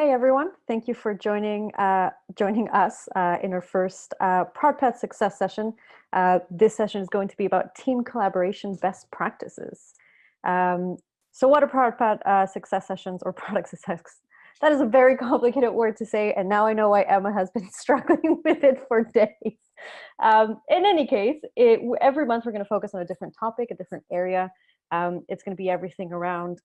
Hey everyone, thank you for joining us in our first ProdPad success session. This session is going to be about team collaboration best practices. So what are ProdPad success sessions or product success? That is a very complicated word to say, and now I know why Emma has been struggling with it for days. In any case, every month we're going to focus on a different topic, a different area. It's going to be everything around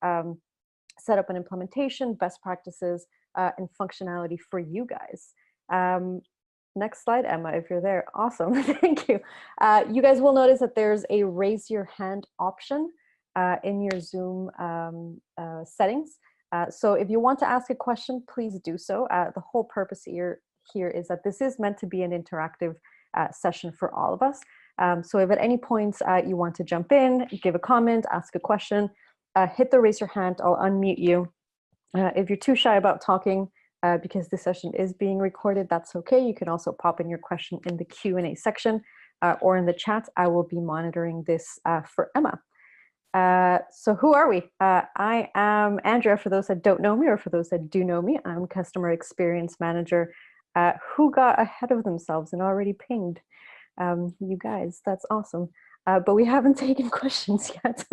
setup and implementation, best practices, and functionality for you guys. Next slide, Emma, if you're there. Awesome, thank you. You guys will notice that there's a raise your hand option in your Zoom settings. So if you want to ask a question, please do so. The whole purpose here is that this is meant to be an interactive session for all of us. So if at any point you want to jump in, give a comment, ask a question, hit the raise your hand, I'll unmute you. If you're too shy about talking, because this session is being recorded, that's okay. You can also pop in your question in the Q&A section or in the chat. I will be monitoring this for Emma. So who are we? I am Andrea, for those that don't know me, or for those that do know me. I'm Customer Experience Manager who got ahead of themselves and already pinged. You guys, that's awesome. But we haven't taken questions yet.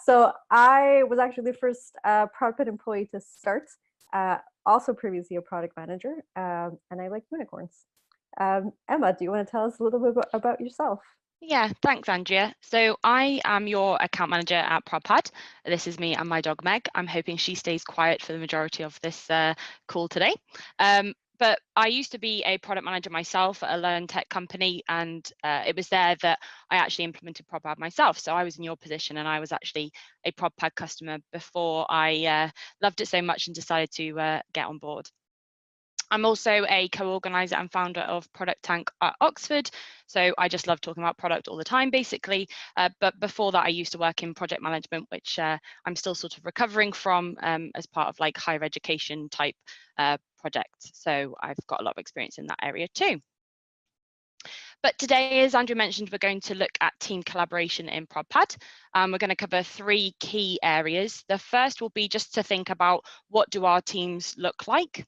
So I was actually the first ProdPad employee to start, also previously a product manager, and I like unicorns. Emma, do you want to tell us a little bit about yourself? Yeah, thanks, Andrea. So I am your account manager at ProdPad. This is me and my dog, Meg. I'm hoping she stays quiet for the majority of this call today. But I used to be a product manager myself at a learn tech company, and it was there that I actually implemented ProdPad myself. So I was in your position, and I was actually a ProdPad customer before I loved it so much and decided to get on board. I'm also a co-organizer and founder of Product Tank at Oxford. So I just love talking about product all the time, basically. But before that, I used to work in project management, which I'm still sort of recovering from as part of like higher education type projects. So I've got a lot of experience in that area too. But today, as Andrew mentioned, we're going to look at team collaboration in ProdPad. We're going to cover 3 key areas. The first will be just to think about what do our teams look like,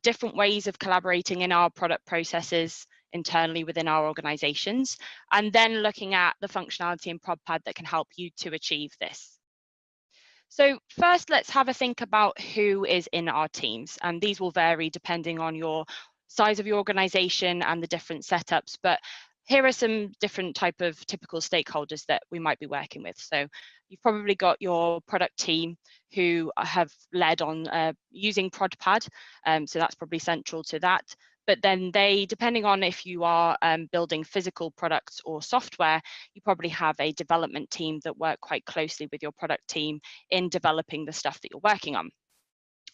different ways of collaborating in our product processes internally within our organizations, and then looking at the functionality in ProdPad that can help you to achieve this. So first, let's have a think about who is in our teams, and these will vary depending on your size of your organization and the different setups, but here are some different type of typical stakeholders that we might be working with. So you've probably got your product team who have led on using ProdPad, so that's probably central to that. But then they, depending on if you are building physical products or software, you probably have a development team that work quite closely with your product team in developing the stuff that you're working on.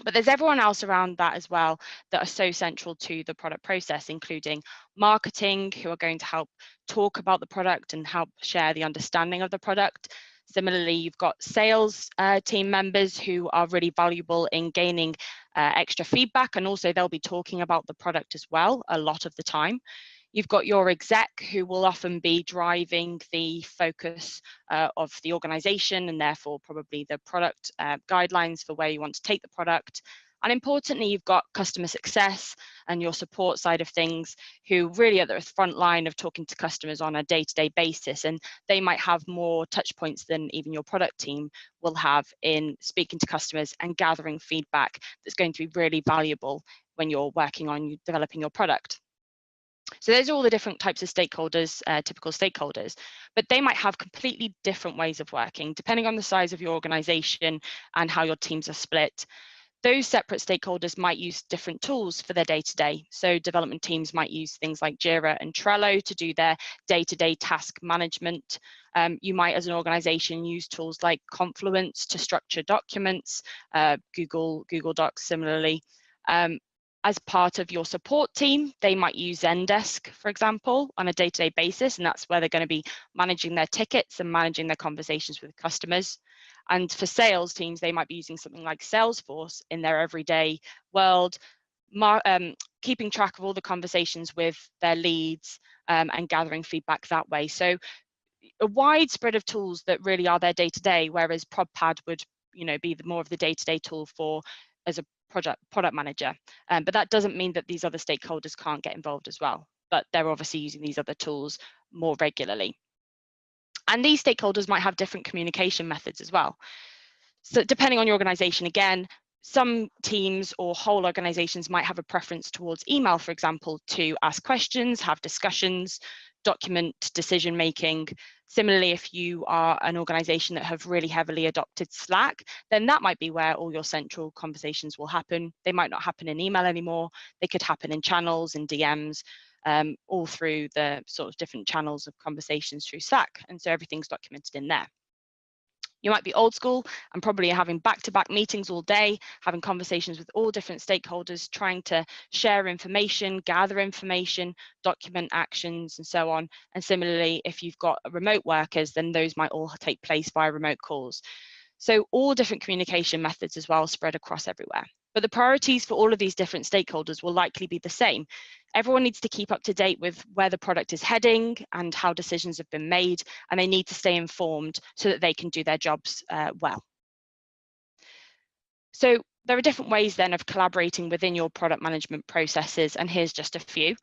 But there's everyone else around that as well that are so central to the product process, including marketing, who are going to help talk about the product and help share the understanding of the product. Similarly, you've got sales team members who are really valuable in gaining extra feedback, and also they'll be talking about the product as well a lot of the time. You've got your exec, who will often be driving the focus of the organization and therefore probably the product guidelines for where you want to take the product. And importantly, you've got customer success and your support side of things, who really are at the front line of talking to customers on a day-to-day basis. And they might have more touch points than even your product team will have in speaking to customers and gathering feedback that's going to be really valuable when you're working on developing your product. So those are all the different types of stakeholders, typical stakeholders, but they might have completely different ways of working depending on the size of your organization and how your teams are split. Those separate stakeholders might use different tools for their day-to-day. So development teams might use things like Jira and Trello to do their day-to-day task management. You might, as an organization, use tools like Confluence to structure documents, Google Docs similarly. As part of your support team, they might use Zendesk, for example, on a day-to-day basis, and that's where they're going to be managing their tickets and managing their conversations with customers. And for sales teams, they might be using something like Salesforce in their everyday world, keeping track of all the conversations with their leads and gathering feedback that way. So a wide spread of tools that really are their day-to-day, whereas ProdPad would, be more of the day-to-day tool for as a product manager. But that doesn't mean that these other stakeholders can't get involved as well, but they're obviously using these other tools more regularly. And these stakeholders might have different communication methods as well. So depending on your organization, again, some teams or whole organizations might have a preference towards email, for example, to ask questions, have discussions, document decision making. Similarly, if you are an organization that have really heavily adopted Slack, then that might be where all your central conversations will happen. They might not happen in email anymore. They could happen in channels, in DMs, all through the sort of different channels of conversations through Slack. And so everything's documented in there. You might be old school and probably having back-to-back meetings all day, having conversations with all different stakeholders, trying to share information, gather information, document actions, and so on. And similarly, if you've got remote workers, then those might all take place via remote calls. So all different communication methods as well, spread across everywhere. But the priorities for all of these different stakeholders will likely be the same. Everyone needs to keep up to date with where the product is heading and how decisions have been made, and they need to stay informed so that they can do their jobs well. So there are different ways then of collaborating within your product management processes, and here's just a few.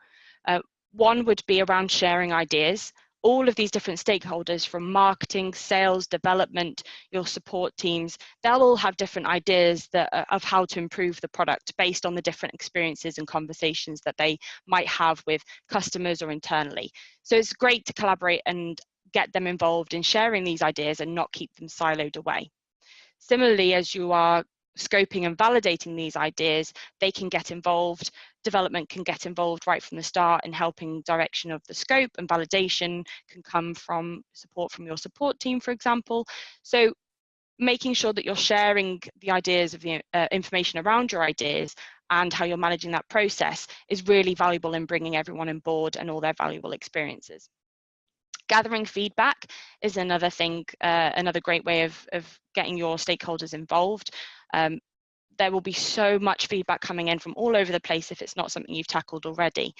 One would be around sharing ideas. All of these different stakeholders, from marketing, sales, development, your support teams, they'll all have different ideas of how to improve the product based on the different experiences and conversations that they might have with customers or internally. So it's great to collaborate and get them involved in sharing these ideas and not keep them siloed away. Similarly, as you are scoping and validating these ideas, they can get involved. Development can get involved right from the start in helping direction of the scope, and validation can come from support from your support team, for example. So making sure that you're sharing the ideas of the information around your ideas and how you're managing that process is really valuable in bringing everyone on board and all their valuable experiences. Gathering feedback is another thing, another great way of getting your stakeholders involved. There will be so much feedback coming in from all over the place if it's not something you've tackled already.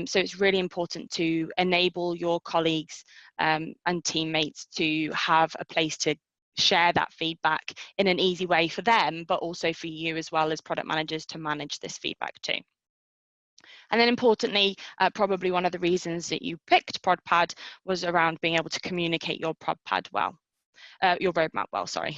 So it's really important to enable your colleagues and teammates to have a place to share that feedback in an easy way for them, but also for you as well as product managers to manage this feedback too. And then importantly, probably one of the reasons that you picked ProdPad was around being able to communicate your ProdPad well, your roadmap well, sorry.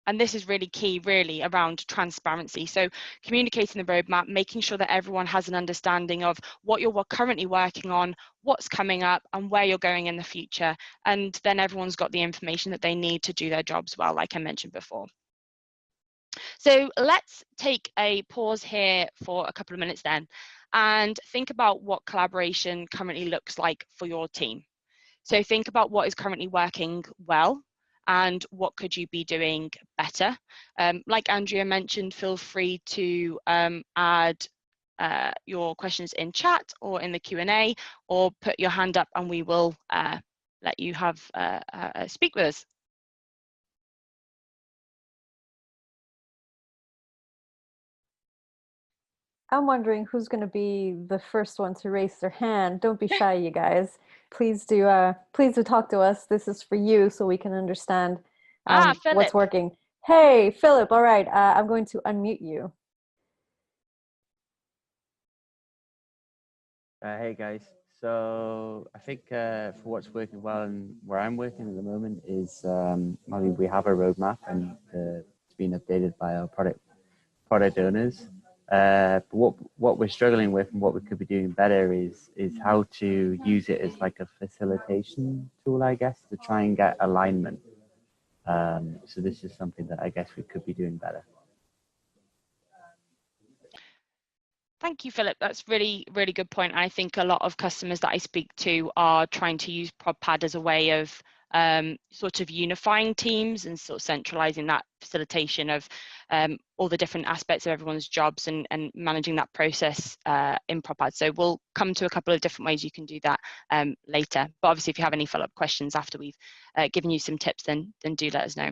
And this is really key, really, around transparency. So communicating the roadmap, making sure that everyone has an understanding of what you're currently working on, what's coming up, and where you're going in the future. And then everyone's got the information that they need to do their jobs well, like I mentioned before. So let's take a pause here for a couple of minutes then and think about what collaboration currently looks like for your team. So think about what is currently working well and what could you be doing better. Like Andrea mentioned, feel free to add your questions in chat or in the Q&A, or put your hand up and we will let you have speak with us. I'm wondering who's going to be the first one to raise their hand. Don't be shy, you guys. Please do talk to us. This is for you, so we can understand what's working. Hey, Philip. All right, I'm going to unmute you. Hey guys. So I think for what's working well and where I'm working at the moment is I mean, we have a roadmap and it's been updated by our product owners. But what we're struggling with and what we could be doing better is how to use it as like a facilitation tool, I guess, to try and get alignment. So this is something that I guess we could be doing better. Thank you, Philip. That's really good point. I think a lot of customers that I speak to are trying to use ProdPad as a way of sort of unifying teams and sort of centralizing that facilitation of all the different aspects of everyone's jobs and managing that process in ProdPad. So we'll come to a couple of different ways you can do that later. But obviously, if you have any follow-up questions after we've given you some tips, then do let us know.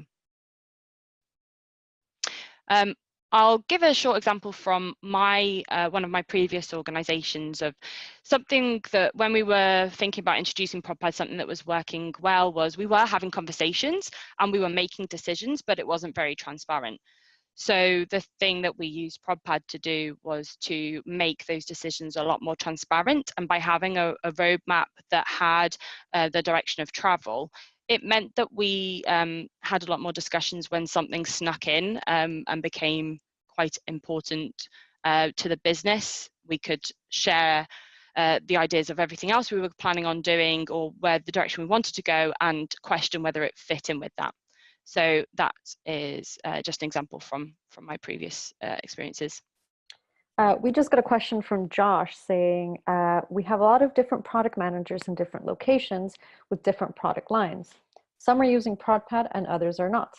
I'll give a short example from my one of my previous organizations of something that when we were thinking about introducing ProdPad, something that was working well was we were having conversations and we were making decisions, but it wasn't very transparent. So the thing that we used ProdPad to do was to make those decisions a lot more transparent. And by having a roadmap that had the direction of travel, it meant that we had a lot more discussions when something snuck in and became quite important to the business. We could share the ideas of everything else we were planning on doing or where the direction we wanted to go and question whether it fit in with that. So that is just an example from my previous experiences. We just got a question from Josh saying, we have a lot of different product managers in different locations with different product lines. Some are using ProdPad and others are not.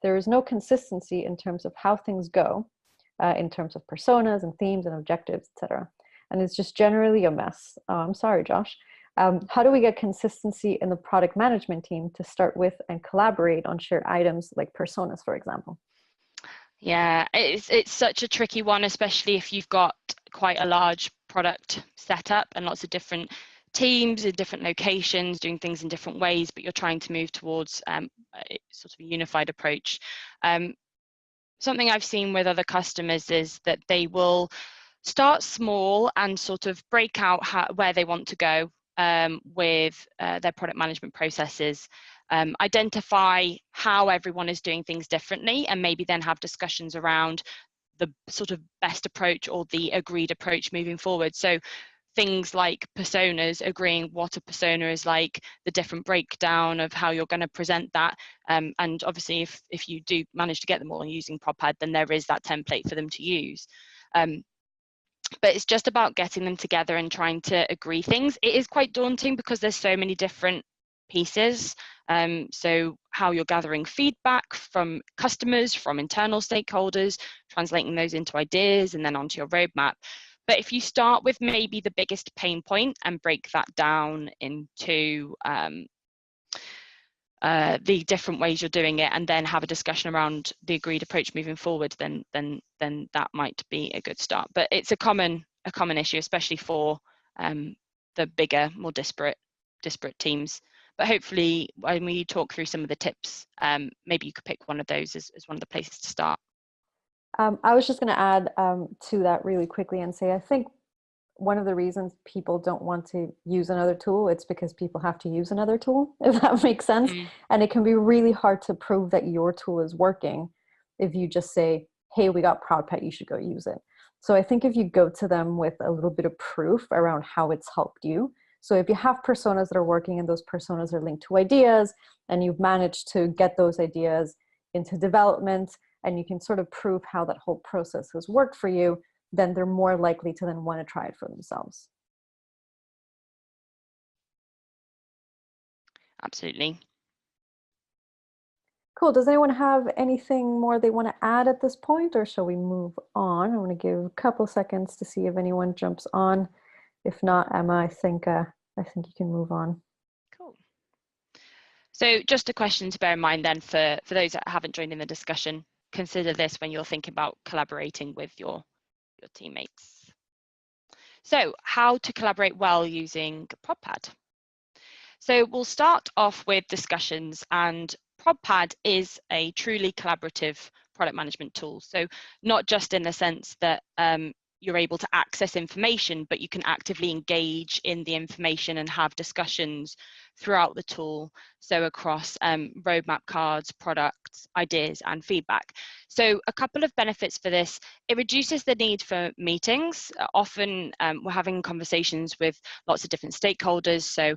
There is no consistency in terms of how things go, in terms of personas and themes and objectives, etc. And it's just generally a mess. Oh, I'm sorry, Josh. How do we get consistency in the product management team to start with and collaborate on shared items like personas, for example? Yeah, it's such a tricky one, especially if you've got quite a large product setup and lots of different teams in different locations doing things in different ways, but you're trying to move towards a sort of a unified approach. Something I've seen with other customers is that they will start small and sort of break out where they want to go with their product management processes, identify how everyone is doing things differently, and maybe then have discussions around the sort of best approach or the agreed approach moving forward. So things like personas, agreeing what a persona is like, the different breakdown of how you're going to present that. And obviously, if you do manage to get them all using ProdPad, then there is that template for them to use. But it's just about getting them together and trying to agree things. It is quite daunting because there's so many different pieces. So how you're gathering feedback from customers, from internal stakeholders, translating those into ideas and then onto your roadmap. But if you start with maybe the biggest pain point and break that down into the different ways you're doing it, and then have a discussion around the agreed approach moving forward, then that might be a good start. But it's a common issue, especially for the bigger, more disparate teams. But hopefully, when we talk through some of the tips, maybe you could pick one of those as one of the places to start. I was just going to add to that really quickly and say, I think one of the reasons people don't want to use another tool, it's because people have to use another tool, if that makes sense. And it can be really hard to prove that your tool is working if you just say, hey, we got ProdPad, you should go use it. So I think if you go to them with a little bit of proof around how it's helped you. So if you have personas that are working and those personas are linked to ideas and you've managed to get those ideas into development and you can sort of prove how that whole process has worked for you, then they're more likely to then want to try it for themselves. Absolutely. Cool. Does anyone have anything more they want to add at this point, or shall we move on? I want to give a couple seconds to see if anyone jumps on. If not, Emma, I think you can move on. Cool. So just a question to bear in mind then for those that haven't joined in the discussion, consider this when you're thinking about collaborating with your teammates. So how to collaborate well using ProdPad. So we'll start off with discussions, and ProdPad is a truly collaborative product management tool. So not just in the sense that you're able to access information, but you can actively engage in the information and have discussions throughout the tool. So across roadmap cards, products, ideas, and feedback. So a couple of benefits for this: it reduces the need for meetings. Often we're having conversations with lots of different stakeholders. So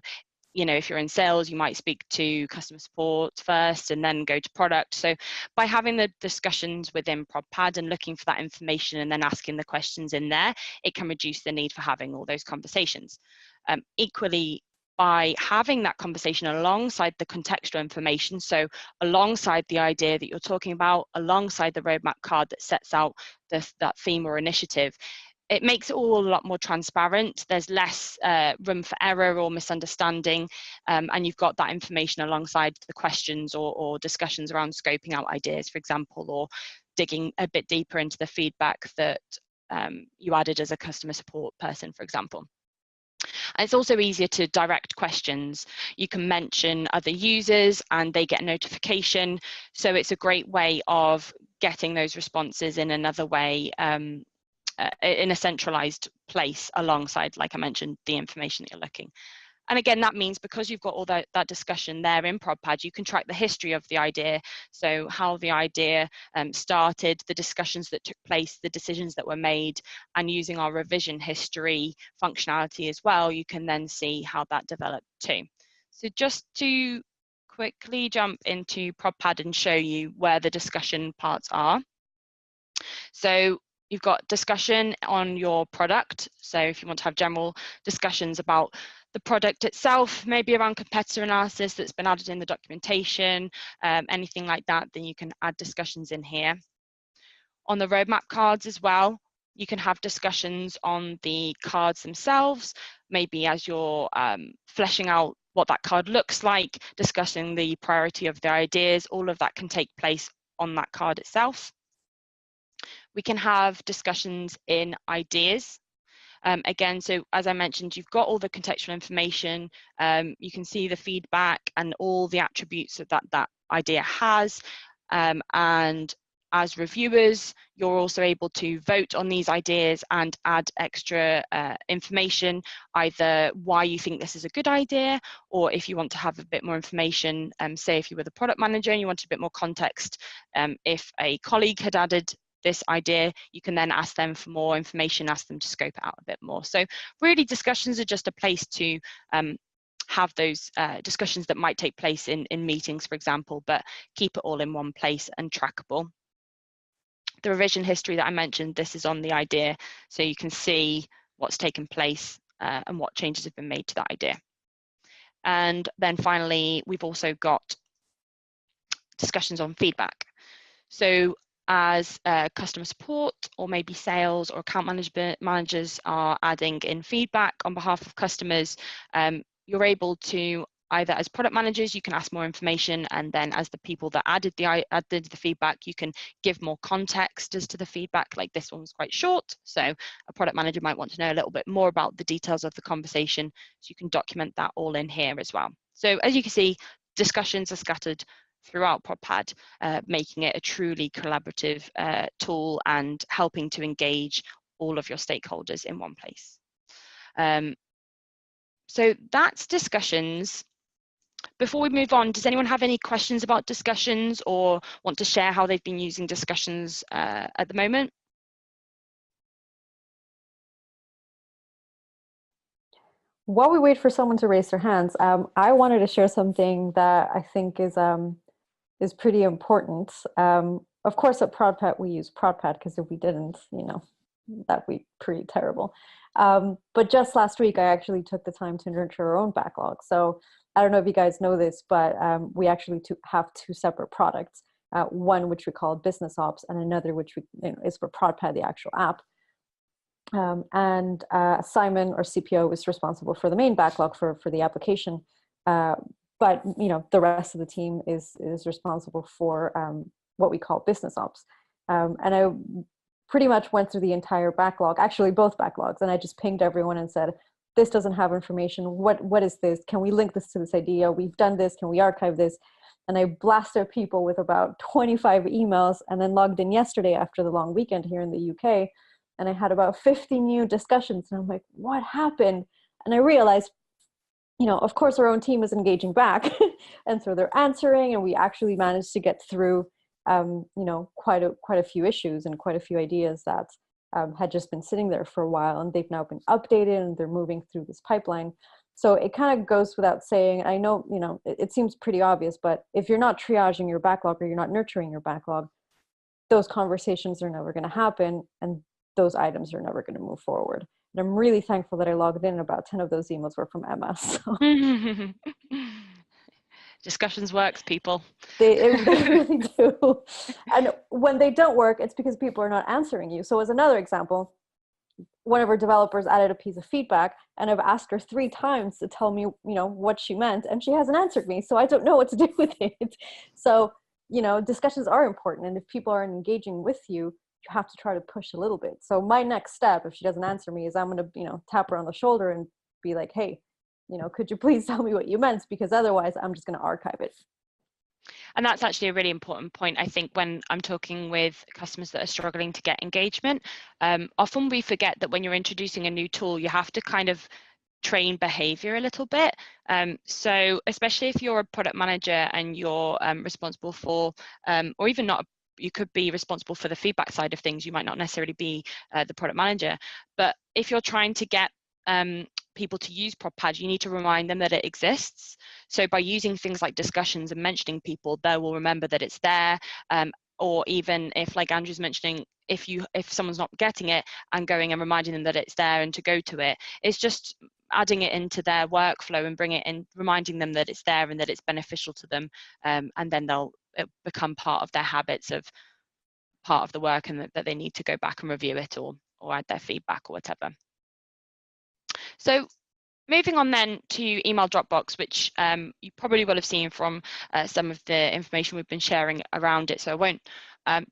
if you're in sales, you might speak to customer support first and then go to product. So by having the discussions within ProdPad and looking for that information and then asking the questions in there, it can reduce the need for having all those conversations. Equally, by having that conversation alongside the contextual information, so alongside the idea that you're talking about, alongside the roadmap card that sets out that theme or initiative, it makes it all a lot more transparent. There's less room for error or misunderstanding, and you've got that information alongside the questions or discussions around scoping out ideas, for example, or digging a bit deeper into the feedback that you added as a customer support person, for example. And it's also easier to direct questions. You can mention other users and they get a notification. So it's a great way of getting those responses in another way, in a centralized place alongside, like I mentioned, the information that you're looking. And again, that means because you've got all that discussion there in ProdPad, you can track the history of the idea. So how the idea started, the discussions that took place, the decisions that were made, and using our revision history functionality as well, you can then see how that developed too. So just to quickly jump into ProdPad and show you where the discussion parts are. So you've got discussion on your product. So if you want to have general discussions about the product itself, maybe around competitor analysis that's been added in the documentation, anything like that, then you can add discussions in here. On the roadmap cards as well, you can have discussions on the cards themselves, maybe as you're fleshing out what that card looks like, discussing the priority of the ideas, all of that can take place on that card itself. We can have discussions in ideas. Again, so as I mentioned, you've got all the contextual information, you can see the feedback and all the attributes that that idea has, and as reviewers, you're also able to vote on these ideas and add extra information, either why you think this is a good idea, or if you want to have a bit more information, say if you were the product manager and you wanted a bit more context, if a colleague had added this idea, you can then ask them for more information, ask them to scope it out a bit more. So really discussions are just a place to have those discussions that might take place in meetings, for example, but keep it all in one place and trackable. The revision history that I mentioned, this is on the idea, so you can see what's taken place and what changes have been made to that idea. And then finally, we've also got discussions on feedback. So as customer support or maybe sales or account managers are adding in feedback on behalf of customers, you're able to either as product managers, you can ask more information, and then as the people that added the feedback, you can give more context as to the feedback. Like this one was quite short, so a product manager might want to know a little bit more about the details of the conversation, so you can document that all in here as well. So as you can see, discussions are scattered throughout ProdPad, making it a truly collaborative tool and helping to engage all of your stakeholders in one place. So that's discussions. Before we move on, does anyone have any questions about discussions or want to share how they've been using discussions at the moment? While we wait for someone to raise their hands, I wanted to share something that I think is pretty important. Of course, at ProdPad, we use ProdPad because if we didn't, you know, that'd be pretty terrible. But just last week, I actually took the time to nurture our own backlog. So I don't know if you guys know this, but we actually have two separate products. One which we call Business Ops, and another which is for ProdPad, the actual app. And Simon, our CPO, is responsible for the main backlog for the application. But you know, the rest of the team is responsible for what we call Business Ops. And I pretty much went through the entire backlog, actually both backlogs, and I just pinged everyone and said, this doesn't have information. What is this? Can we link this to this idea? We've done this. Can we archive this? And I blasted people with about 25 emails, and then logged in yesterday after the long weekend here in the UK, and I had about 50 new discussions. And I'm like, what happened? And I realized, you know, of course our own team is engaging back and so they're answering, and we actually managed to get through, you know, quite a few issues and quite a few ideas that had just been sitting there for a while, and they've now been updated and they're moving through this pipeline. So it kind of goes without saying, I know, you know, it seems pretty obvious, but if you're not triaging your backlog or you're not nurturing your backlog, those conversations are never going to happen, and those items are never going to move forward. And I'm really thankful that I logged in. About 10 of those emails were from Emma. So. Discussions works, people. They really do. And when they don't work, it's because people are not answering you. So as another example, one of our developers added a piece of feedback, and I've asked her 3 times to tell me, you know, what she meant, and she hasn't answered me. So I don't know what to do with it. So you know, discussions are important, and if people aren't engaging with you, you have to try to push a little bit. So my next step, if she doesn't answer me, is I'm going to, you know, tap her on the shoulder and be like, hey, you know, could you please tell me what you meant? Because otherwise I'm just going to archive it. And that's actually a really important point, I think, when I'm talking with customers that are struggling to get engagement. Often we forget that when you're introducing a new tool, you have to kind of train behavior a little bit. So especially if you're a product manager and you're responsible for, or even not, you could be responsible for the feedback side of things. You might not necessarily be the product manager, but if you're trying to get people to use ProdPad, you need to remind them that it exists. So by using things like discussions and mentioning people, they will remember that it's there. Or even if, like Andrew's mentioning, if someone's not getting it, and going and reminding them that it's there and to go to it, it's just adding it into their workflow and bring it in, reminding them that it's there and that it's beneficial to them, and then it'll become part of their habits, of part of the work, and that they need to go back and review it, or add their feedback or whatever. So moving on then to email Dropbox, which you probably will have seen from some of the information we've been sharing around it, so I won't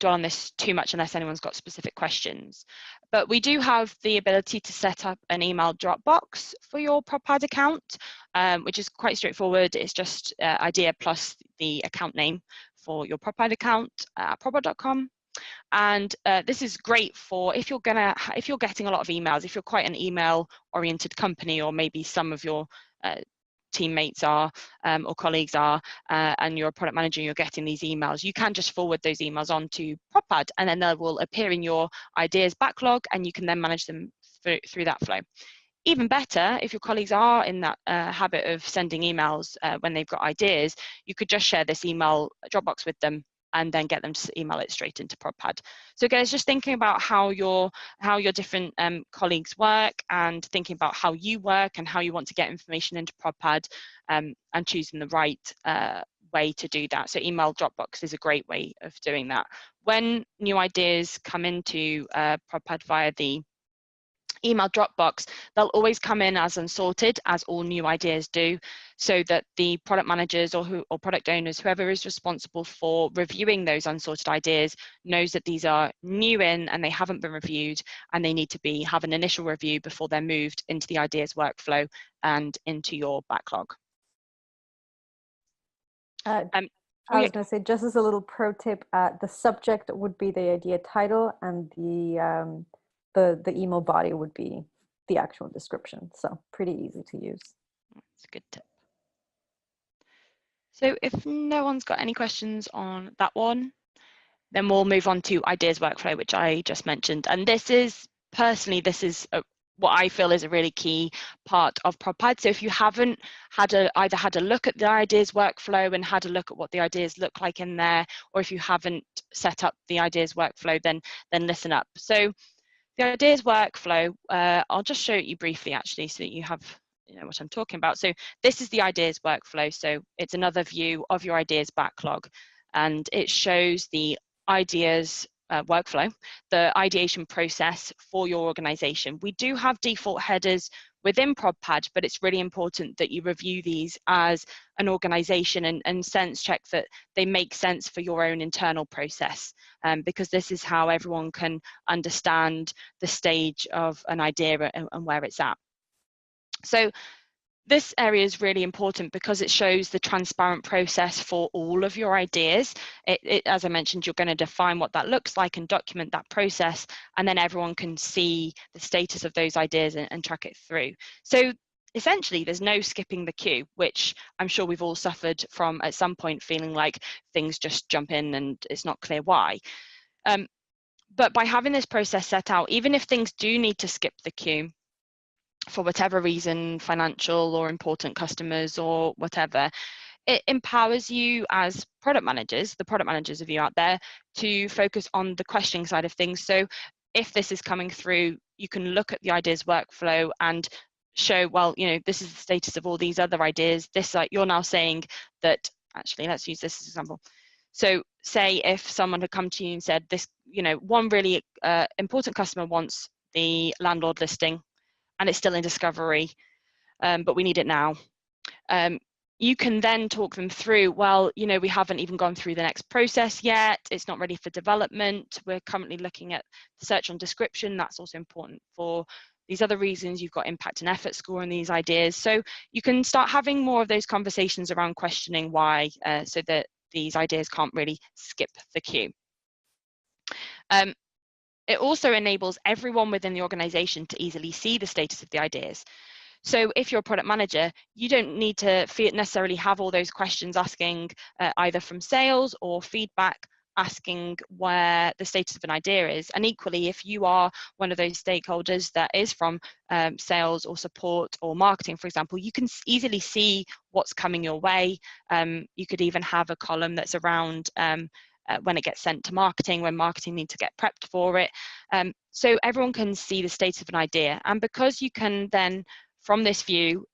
dwell on this too much unless anyone's got specific questions. But we do have the ability to set up an email Dropbox for your ProdPad account, which is quite straightforward. It's just idea plus the account name for your ProdPad account at prodpad.com. And this is great for if you're getting a lot of emails, if you're quite an email oriented company, or maybe some of your teammates are or colleagues are, and you're a product manager and you're getting these emails, you can just forward those emails on to ProdPad, and then they will appear in your ideas backlog, and you can then manage them through that flow. Even better, if your colleagues are in that habit of sending emails when they've got ideas, you could just share this email Dropbox with them and then get them to email it straight into ProdPad. So again, it's just thinking about how your different colleagues work, and thinking about how you work and how you want to get information into ProdPad, and choosing the right way to do that. So email Dropbox is a great way of doing that. When new ideas come into ProdPad via the email Dropbox, they'll always come in as unsorted, as all new ideas do, so that the product managers or product owners, whoever is responsible for reviewing those unsorted ideas, knows that these are new in and they haven't been reviewed, and they need to have an initial review before they're moved into the ideas workflow and into your backlog. I was going to say, just as a little pro tip, the subject would be the idea title, and the email body would be the actual description. So pretty easy to use. That's a good tip. So if no one's got any questions on that one, then we'll move on to ideas workflow, which I just mentioned. And this is what I feel is a really key part of ProdPad. So if you haven't either had a look at the ideas workflow and had a look at what the ideas look like in there, or if you haven't set up the ideas workflow, then listen up. So the ideas workflow, I'll just show you briefly actually, so that you know what I'm talking about. So this is the ideas workflow. So it's another view of your ideas backlog, and it shows the ideas workflow, the ideation process for your organization. We do have default headers within ProdPad, but it's really important that you review these as an organization and sense check that they make sense for your own internal process, because this is how everyone can understand the stage of an idea and where it's at. So this area is really important because it shows the transparent process for all of your ideas. As I mentioned, you're going to define what that looks like and document that process, and then everyone can see the status of those ideas and track it through. So essentially, there's no skipping the queue, which I'm sure we've all suffered from at some point, feeling like things just jump in and it's not clear why. But by having this process set out, even if things do need to skip the queue, for whatever reason, financial or important customers or whatever, it empowers you as product managers, the product managers of you out there, to focus on the questioning side of things. So if this is coming through, you can look at the ideas workflow and show, well, you know, this is the status of all these other ideas. This, you're now saying that, actually, let's use this as an example. So say if someone had come to you and said this, you know, one really important customer wants the landlord listing, and it's still in discovery, but we need it now. you can then talk them through, well, you know, we haven't even gone through the next process yet. It's not ready for development. We're currently looking at search on description. That's also important for these other reasons. You've got impact and effort score and these ideas. So you can start having more of those conversations around questioning why, so that these ideas can't really skip the queue. It also enables everyone within the organization to easily see the status of the ideas. So if you're a product manager, you don't need to necessarily have all those questions asking either from sales or feedback, asking where the status of an idea is. And equally, if you are one of those stakeholders that is from sales or support or marketing, for example, you can easily see what's coming your way. You could even have a column that's around when it gets sent to marketing, when marketing need to get prepped for it. So everyone can see the status of an idea. And because you can then, from this view,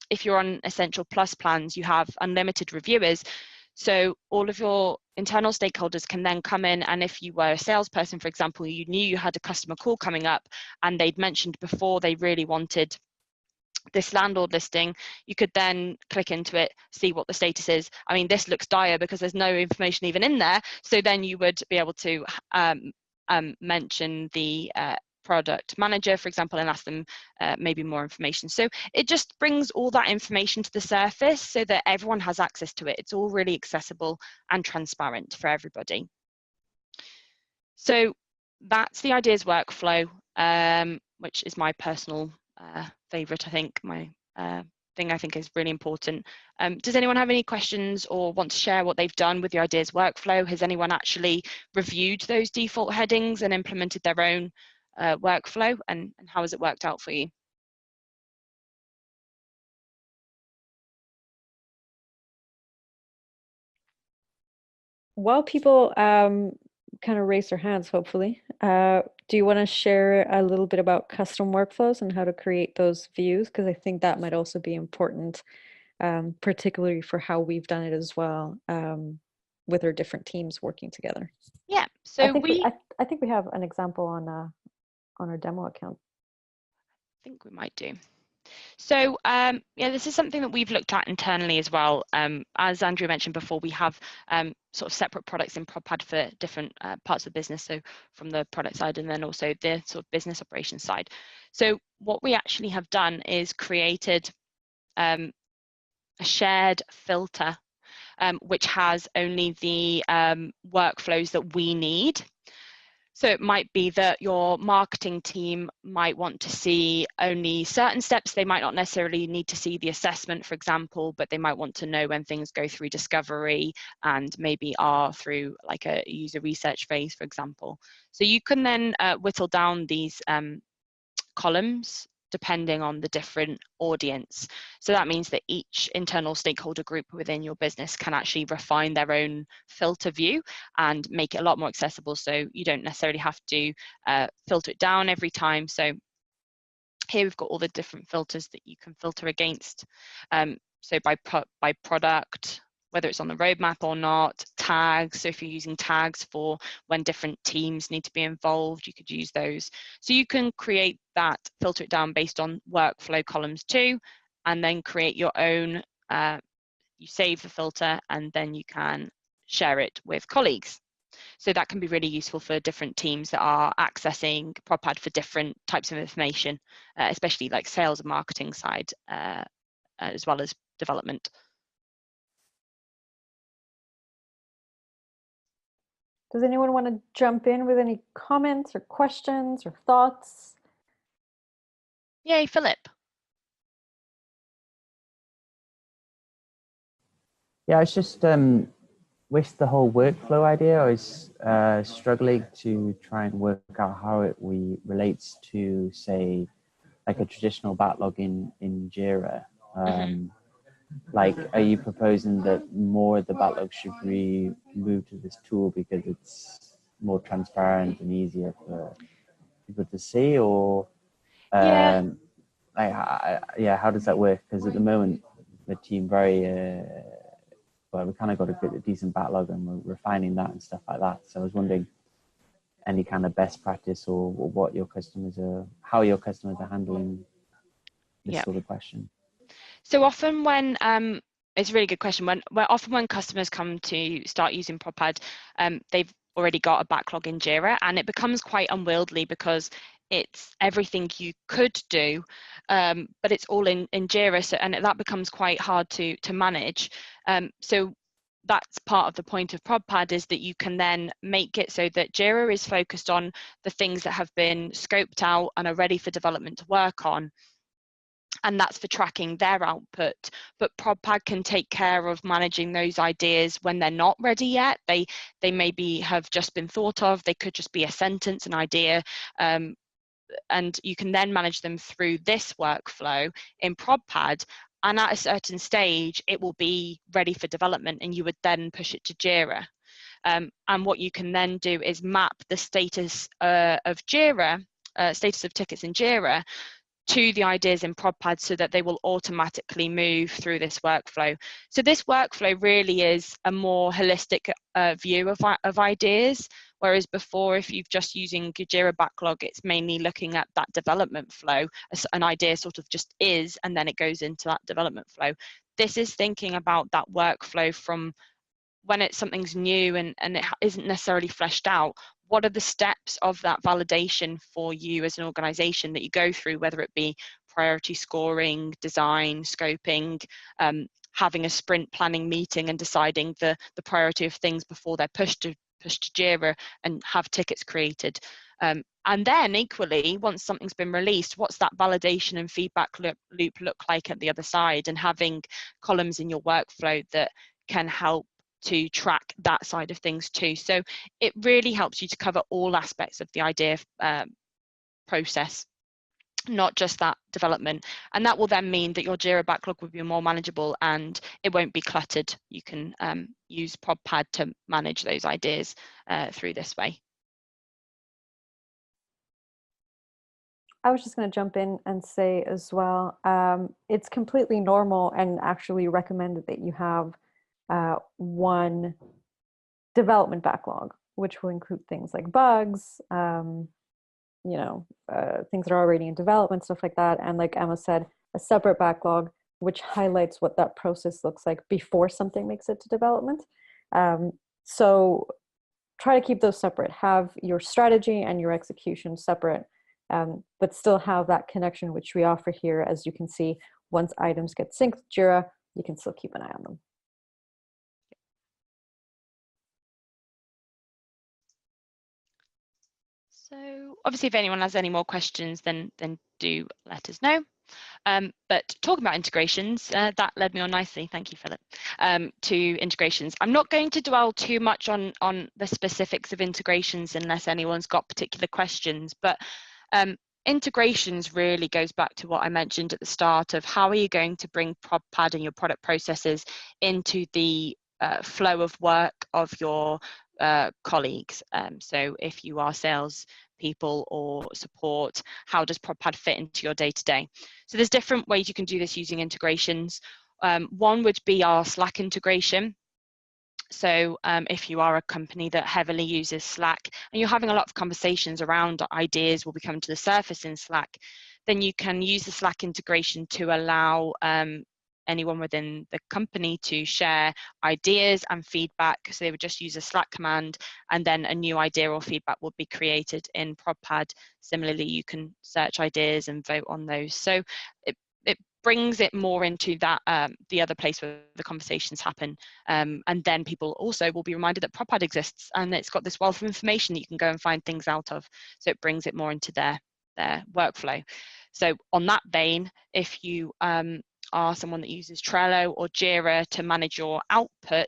if you're on Essential Plus plans, you have unlimited reviewers. So all of your internal stakeholders can then come in, and if you were a salesperson, for example, you knew you had a customer call coming up and they'd mentioned before they really wanted this landlord listing, you could then click into it, see what the status is. I mean, this looks dire because there's no information even in there. So then you would be able to mention the product manager, for example, and ask them maybe more information. So it just brings all that information to the surface so that everyone has access to it. It's all really accessible and transparent for everybody. So that's the ideas workflow, which is my personal favorite. I think my thing I think is really important. Does anyone have any questions or want to share what they've done with the ideas workflow? Has anyone actually reviewed those default headings and implemented their own workflow, and how has it worked out for you? While people kind of raise their hands, hopefully, do you want to share a little bit about custom workflows and how to create those views? Because I think that might also be important, particularly for how we've done it as well, with our different teams working together. Yeah, so I think we have an example on our demo account. I think we might do. So yeah, this is something that we've looked at internally as well. As Andrew mentioned before, we have sort of separate products in ProdPad for different parts of the business. So from the product side and then also the sort of business operations side. So what we actually have done is created a shared filter, which has only the workflows that we need. So it might be that your marketing team might want to see only certain steps. They might not necessarily need to see the assessment, for example, but they might want to know when things go through discovery and maybe are through like a user research phase, for example. So you can then whittle down these columns depending on the different audience. So that means that each internal stakeholder group within your business can actually refine their own filter view and make it a lot more accessible, so you don't necessarily have to filter it down every time. So here we've got all the different filters that you can filter against. So by product, whether it's on the roadmap or not, tags. So if you're using tags for when different teams need to be involved, you could use those. So you can create that, filter it down based on workflow columns too, and then create your own, you save the filter and then you can share it with colleagues. So that can be really useful for different teams that are accessing ProdPad for different types of information, especially like sales and marketing side, as well as development. Does anyone want to jump in with any comments or questions or thoughts? Yay, Philip. Yeah, I was just with the whole workflow idea, I was struggling to try and work out how it relates to, say, like a traditional backlog in Jira. Like, are you proposing that more of the backlog should be moved to this tool because it's more transparent and easier for people to see, or Yeah. like, yeah, how does that work? Because at the moment, the team very well, we kind of got a decent backlog and we're refining that and stuff like that. So I was wondering any kind of best practice or what your customers are, how your customers are handling this sort of question. So often when it's a really good question. Often when customers come to start using ProdPad, they've already got a backlog in Jira, and it becomes quite unwieldy because it's everything you could do, but it's all in Jira, so, and that becomes quite hard to manage. So that's part of the point of ProdPad, is that you can then make it so that Jira is focused on the things that have been scoped out and are ready for development to work on, and that's for tracking their output. But ProdPad can take care of managing those ideas when they're not ready yet. They maybe have just been thought of, they could just be a sentence, an idea, and you can then manage them through this workflow in ProdPad, and at a certain stage it will be ready for development, and you would then push it to Jira. And what you can then do is map the status of Jira, status of tickets in Jira, to the ideas in ProdPad, so that they will automatically move through this workflow. So this workflow really is a more holistic view of ideas, whereas before, if you've just using your Jira backlog, it's mainly looking at that development flow. An idea sort of just is, and then it goes into that development flow. This is thinking about that workflow from when something's new and it isn't necessarily fleshed out. What are the steps of that validation for you as an organization that you go through, whether it be priority scoring, design, scoping, having a sprint planning meeting and deciding the priority of things before they're pushed to Jira and have tickets created. And then equally, once something's been released, what's that validation and feedback loop look like at the other side, and having columns in your workflow that can help to track that side of things too. So it really helps you to cover all aspects of the idea process, not just that development. And that will then mean that your Jira backlog will be more manageable and it won't be cluttered. You can use ProdPad to manage those ideas through this way. I was just going to jump in and say as well, it's completely normal and actually recommended that you have one development backlog, which will include things like bugs, things that are already in development, stuff like that. And like Emma said, a separate backlog, which highlights what that process looks like before something makes it to development. So try to keep those separate. Have your strategy and your execution separate, but still have that connection, which we offer here. As you can see, once items get synced with Jira, you can still keep an eye on them. So obviously, if anyone has any more questions, then do let us know. But talking about integrations, that led me on nicely, thank you, Philip, to integrations. I'm not going to dwell too much on the specifics of integrations unless anyone's got particular questions, but integrations really goes back to what I mentioned at the start of how are you going to bring ProdPad and your product processes into the flow of work of your colleagues. So if you are sales people or support, how does ProdPad fit into your day-to-day? So there's different ways you can do this using integrations. One would be our Slack integration. So if you are a company that heavily uses Slack and you're having a lot of conversations around ideas will be coming to the surface in Slack, then you can use the Slack integration to allow anyone within the company to share ideas and feedback. So they would just use a Slack command and then a new idea or feedback would be created in ProdPad. Similarly, you can search ideas and vote on those. So it brings it more into that the other place where the conversations happen, and then people also will be reminded that ProdPad exists and it's got this wealth of information that you can go and find things out of. So it brings it more into their workflow. So on that vein, if you are someone that uses Trello or Jira to manage your output,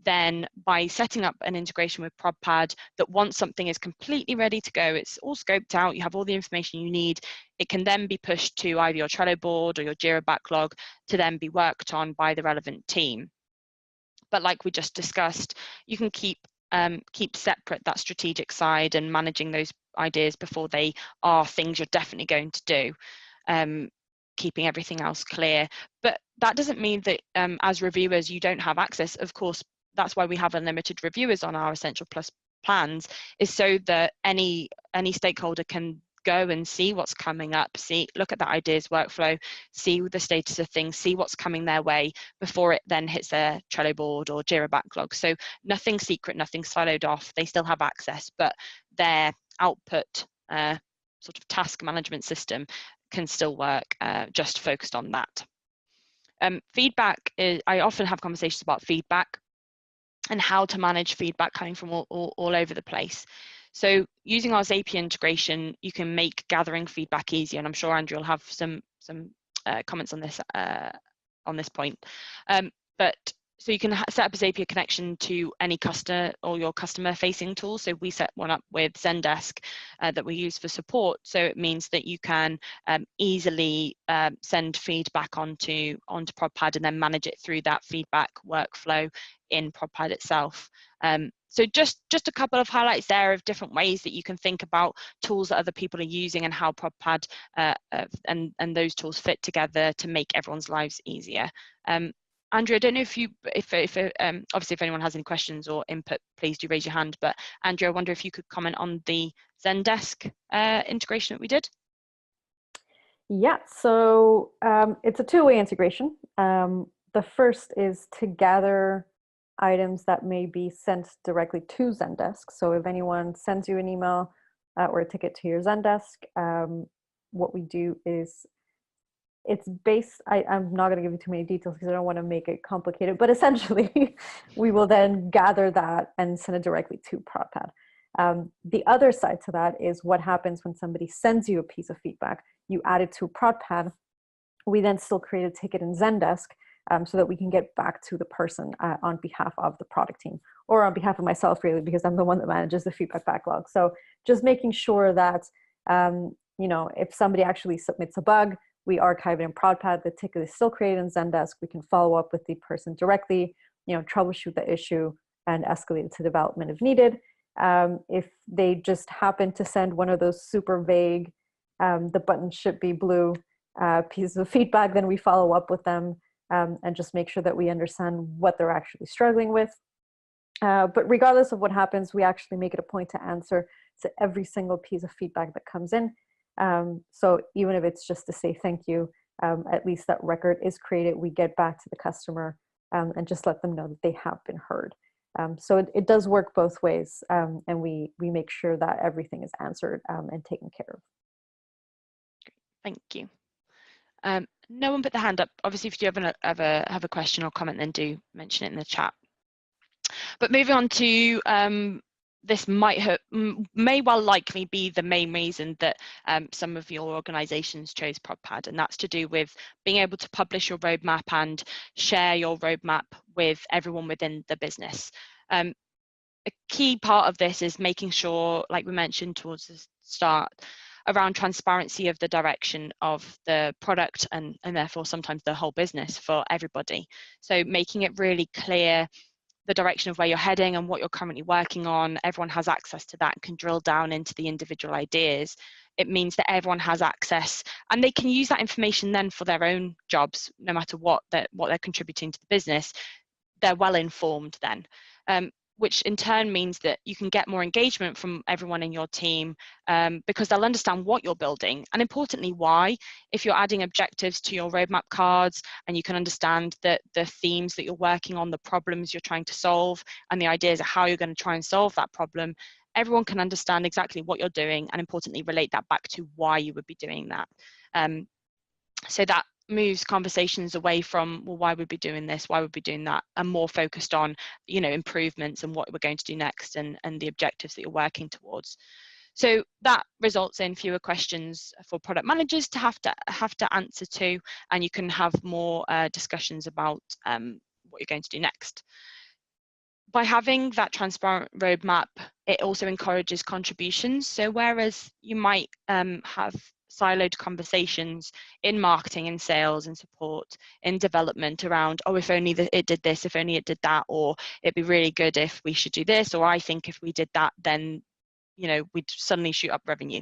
then by setting up an integration with ProdPad, that once something is completely ready to go, it's all scoped out, you have all the information you need, it can then be pushed to either your Trello board or your Jira backlog to then be worked on by the relevant team. But like we just discussed, you can keep separate that strategic side and managing those ideas before they are things you're definitely going to do. Keeping everything else clear. But that doesn't mean that as reviewers you don't have access. Of course, that's why we have unlimited reviewers on our Essential Plus plans, is so that any stakeholder can go and see what's coming up, look at that ideas workflow, see the status of things, see what's coming their way before it then hits their Trello board or Jira backlog. So nothing secret, nothing siloed off. They still have access, but their output sort of task management system can still work, just focused on that. Feedback is, I often have conversations about feedback and how to manage feedback coming from all over the place. So using our Zapier integration, you can make gathering feedback easier, and I'm sure Andrew will have some comments on this point. But so you can set up a Zapier connection to any customer or your customer facing tool. So we set one up with Zendesk that we use for support. So it means that you can easily send feedback onto ProdPad and then manage it through that feedback workflow in ProdPad itself. So just a couple of highlights there of different ways that you can think about tools that other people are using and how ProdPad and those tools fit together to make everyone's lives easier. Andrew, I don't know if obviously if anyone has any questions or input, please do raise your hand. But Andrew, I wonder if you could comment on the Zendesk integration that we did. Yeah, so it's a two-way integration. The first is to gather items that may be sent directly to Zendesk. So if anyone sends you an email or a ticket to your Zendesk, what we do is it's based, I'm not going to give you too many details because I don't want to make it complicated, but essentially we will then gather that and send it directly to ProdPad. The other side to that is what happens when somebody sends you a piece of feedback, you add it to ProdPad, we then still create a ticket in Zendesk so that we can get back to the person on behalf of the product team, or on behalf of myself really, because I'm the one that manages the feedback backlog. So just making sure that, you know, if somebody actually submits a bug, we archive it in ProdPad, the ticket is still created in Zendesk, we can follow up with the person directly, you know, troubleshoot the issue and escalate it to development if needed. If they just happen to send one of those super vague, the button should be blue pieces of feedback, then we follow up with them and just make sure that we understand what they're actually struggling with. But regardless of what happens, we actually make it a point to answer to every single piece of feedback that comes in. So even if it's just to say thank you, at least that record is created, we get back to the customer and just let them know that they have been heard. So it does work both ways, and we make sure that everything is answered and taken care of. Thank you. No one put their hand up. Obviously, if you have a question or comment, then do mention it in the chat. But moving on to this may well likely be the main reason that some of your organizations chose ProdPad, and that's to do with being able to publish your roadmap and share your roadmap with everyone within the business. A key part of this is making sure, like we mentioned towards the start, around transparency of the direction of the product and therefore sometimes the whole business for everybody. So making it really clear the direction of where you're heading and what you're currently working on. Everyone has access to that and can drill down into the individual ideas. It means that everyone has access and they can use that information then for their own jobs, no matter what they're contributing to the business. They're well informed then, which in turn means that you can get more engagement from everyone in your team because they'll understand what you're building and importantly why. If you're adding objectives to your roadmap cards and you can understand the themes that you're working on, the problems you're trying to solve and the ideas of how you're going to try and solve that problem, everyone can understand exactly what you're doing and importantly relate that back to why you would be doing that. So that moves conversations away from, well, why would we be doing this, why would we be doing that, and more focused on, you know, improvements and what we're going to do next and the objectives that you're working towards. So that results in fewer questions for product managers to have to answer to, and you can have more discussions about what you're going to do next. By having that transparent roadmap, it also encourages contributions. So whereas you might have siloed conversations in marketing, in sales, in support, in development around, oh, if only it did this, if only it did that, or it'd be really good if we should do this, or I think if we did that, then, you know, we'd suddenly shoot up revenue.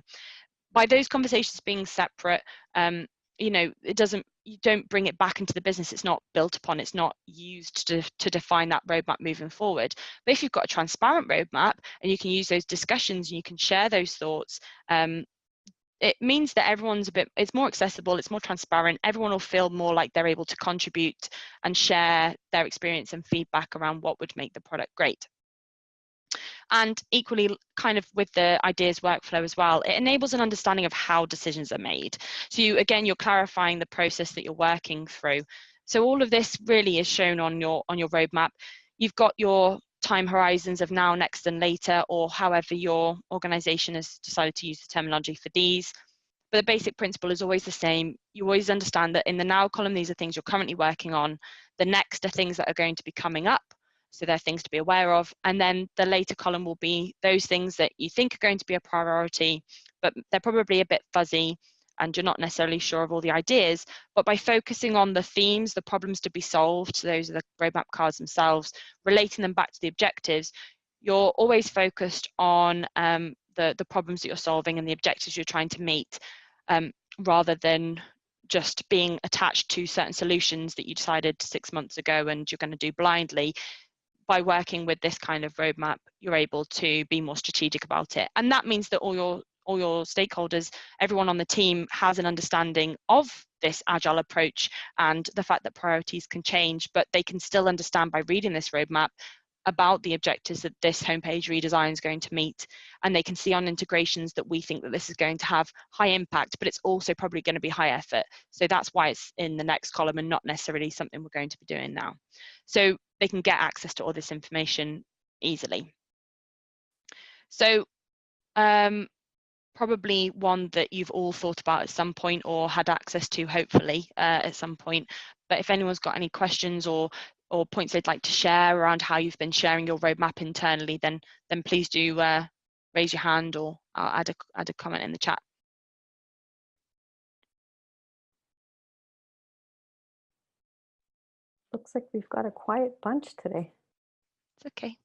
By those conversations being separate, you know, you don't bring it back into the business. It's not built upon, it's not used to define that roadmap moving forward. But if you've got a transparent roadmap and you can use those discussions and you can share those thoughts, it means that everyone's it's more accessible, it's more transparent, everyone will feel more like they're able to contribute and share their experience and feedback around what would make the product great. And equally, kind of with the ideas workflow as well, it enables an understanding of how decisions are made. So you're clarifying the process that you're working through. So all of this really is shown on your roadmap. You've got your time horizons of now, next, and later, or however your organization has decided to use the terminology for these. But the basic principle is always the same. You always understand that in the now column, these are things you're currently working on. The next are things that are going to be coming up. So they're things to be aware of. And then the later column will be those things that you think are going to be a priority, but they're probably a bit fuzzy and you're not necessarily sure of all the ideas. But by focusing on the themes, the problems to be solved, so those are the roadmap cards themselves, relating them back to the objectives, you're always focused on the problems that you're solving and the objectives you're trying to meet, rather than just being attached to certain solutions that you decided 6 months ago and you're going to do blindly. By working with this kind of roadmap, you're able to be more strategic about it. And that means that all your stakeholders, everyone on the team, has an understanding of this agile approach and the fact that priorities can change, but they can still understand by reading this roadmap about the objectives that this homepage redesign is going to meet, and they can see on integrations that we think that this is going to have high impact, but it's also probably going to be high effort. So that's why it's in the next column and not necessarily something we're going to be doing now. So they can get access to all this information easily. So probably one that you've all thought about at some point or had access to, hopefully, at some point. But if anyone's got any questions or points they'd like to share around how you've been sharing your roadmap internally, then please do raise your hand, or I'll add a comment in the chat. Looks like we've got a quiet bunch today. It's okay.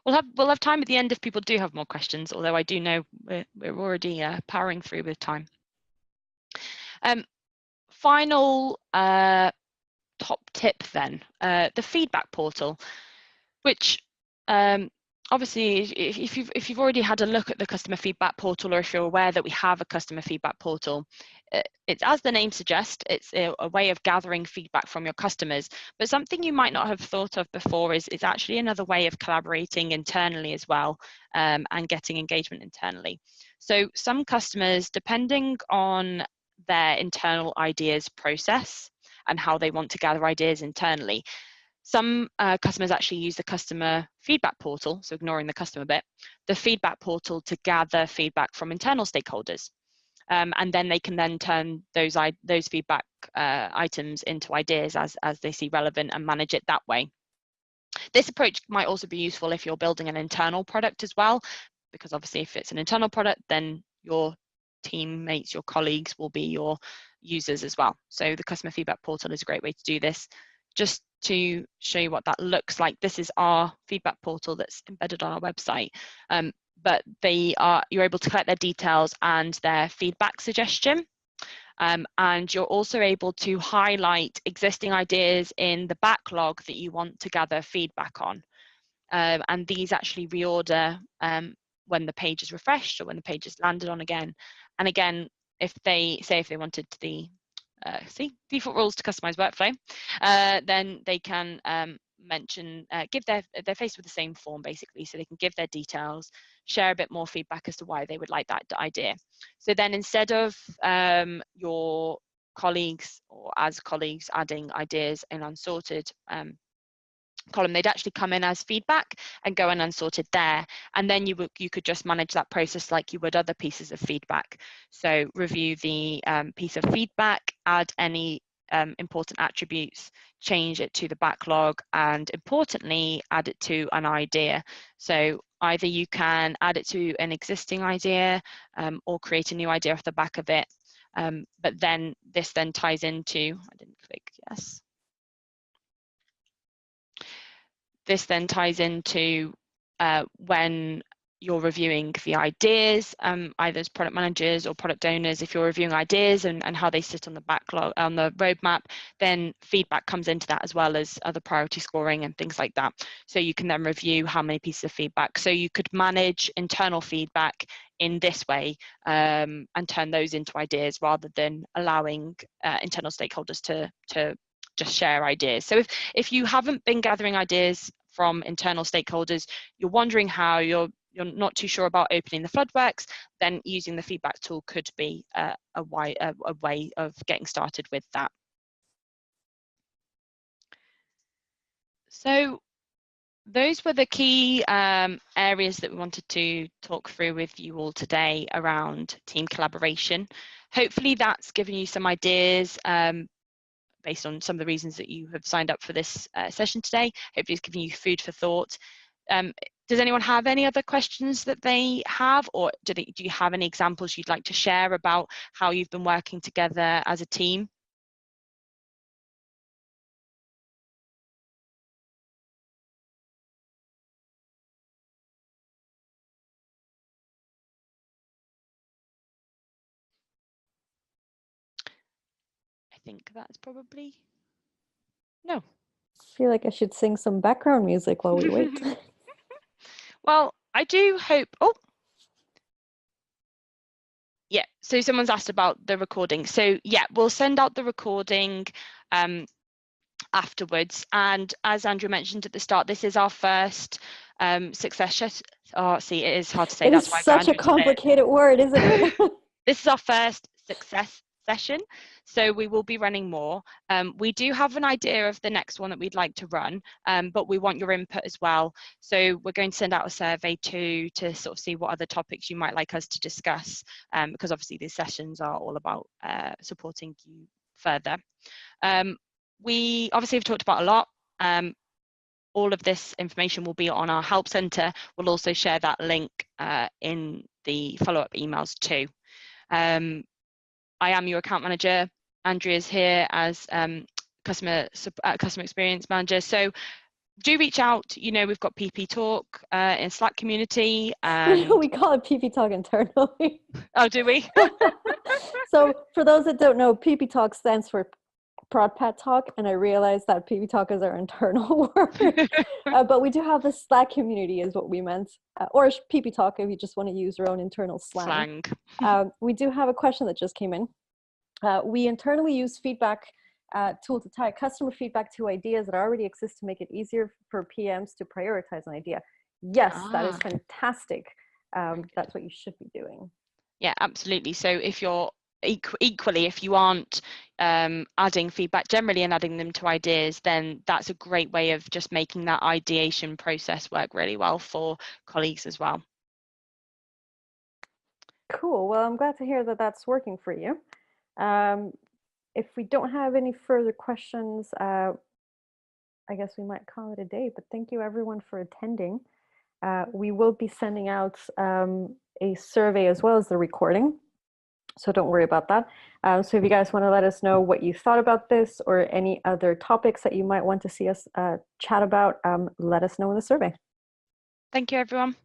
We'll have time at the end if people do have more questions, although I do know we're already powering through with time. Final top tip then, the feedback portal, which obviously if you've already had a look at the customer feedback portal, or if you're aware that we have a customer feedback portal, it's, as the name suggests, it's a way of gathering feedback from your customers. But something you might not have thought of before is actually another way of collaborating internally as well, and getting engagement internally. So some customers, depending on their internal ideas process and how they want to gather ideas internally, some customers actually use the customer feedback portal, so ignoring the customer bit, the feedback portal to gather feedback from internal stakeholders. And then they can then turn those feedback items into ideas as they see relevant and manage it that way. This approach might also be useful if you're building an internal product as well, because obviously if it's an internal product, then your teammates, your colleagues will be your users as well. So the customer feedback portal is a great way to do this. Just to show you what that looks like, this is our feedback portal that's embedded on our website. But you're able to collect their details and their feedback suggestion. And you're also able to highlight existing ideas in the backlog that you want to gather feedback on. And these actually reorder when the page is refreshed or when the page is landed on again. And again, if they wanted the default rules to customize workflow, then they can give they're faced with the same form basically, so they can give their details, share a bit more feedback as to why they would like that idea. So then instead of your colleagues or as colleagues adding ideas in unsorted column, they'd actually come in as feedback and go in unsorted there, and then you could just manage that process like you would other pieces of feedback. So review the piece of feedback, add any important attributes, change it to the backlog, and importantly add it to an idea. So either you can add it to an existing idea or create a new idea off the back of it, but then this then ties into, I didn't click yes. This then ties into when you're reviewing the ideas, either as product managers or product owners. If you're reviewing ideas and how they sit on the backlog, on the roadmap, then feedback comes into that, as well as other priority scoring and things like that. So you can then review how many pieces of feedback. So you could manage internal feedback in this way, and turn those into ideas, rather than allowing internal stakeholders to just share ideas. So if you haven't been gathering ideas from internal stakeholders, you're wondering how, you're not too sure about opening the floodworks, then using the feedback tool could be a way of getting started with that. So those were the key areas that we wanted to talk through with you all today around team collaboration. Hopefully that's given you some ideas based on some of the reasons that you have signed up for this session today. Hopefully it's giving you food for thought. Does anyone have any other questions that they have, or do you have any examples you'd like to share about how you've been working together as a team? I think that's probably no. I feel like I should sing some background music while we wait. Well, I do hope. Oh, yeah. So someone's asked about the recording. So yeah, we'll send out the recording afterwards. And as Andrew mentioned at the start, this is our first success. Oh, see, it is hard to say. That's why such a complicated word, isn't it? This is our first success session, so we will be running more. We do have an idea of the next one that we'd like to run, but we want your input as well. So we're going to send out a survey to sort of see what other topics you might like us to discuss, because obviously these sessions are all about supporting you further. We obviously have talked about a lot. All of this information will be on our help center. We'll also share that link in the follow-up emails too. I am your account manager. Andrea's here as customer experience manager. So do reach out. You know, we've got PP Talk in Slack community. And we call it PP Talk internally. Oh, do we? So for those that don't know, PP Talk stands for ProdPad Talk, and I realized that PP Talk is our internal word. But we do have a Slack community is what we meant, or PP Talk if you just want to use your own internal slang. We do have a question that just came in. We internally use feedback tool to tie customer feedback to ideas that already exist to make it easier for PMs to prioritize an idea. Yes, that is fantastic. That's what you should be doing. Yeah, absolutely. So if you're equally, if you aren't adding feedback generally and adding them to ideas, then that's a great way of just making that ideation process work really well for colleagues as well. Cool. Well, I'm glad to hear that that's working for you. If we don't have any further questions, I guess we might call it a day, but thank you everyone for attending. We will be sending out a survey as well as the recording, so don't worry about that. So if you guys want to let us know what you thought about this or any other topics that you might want to see us chat about, let us know in the survey. Thank you, everyone.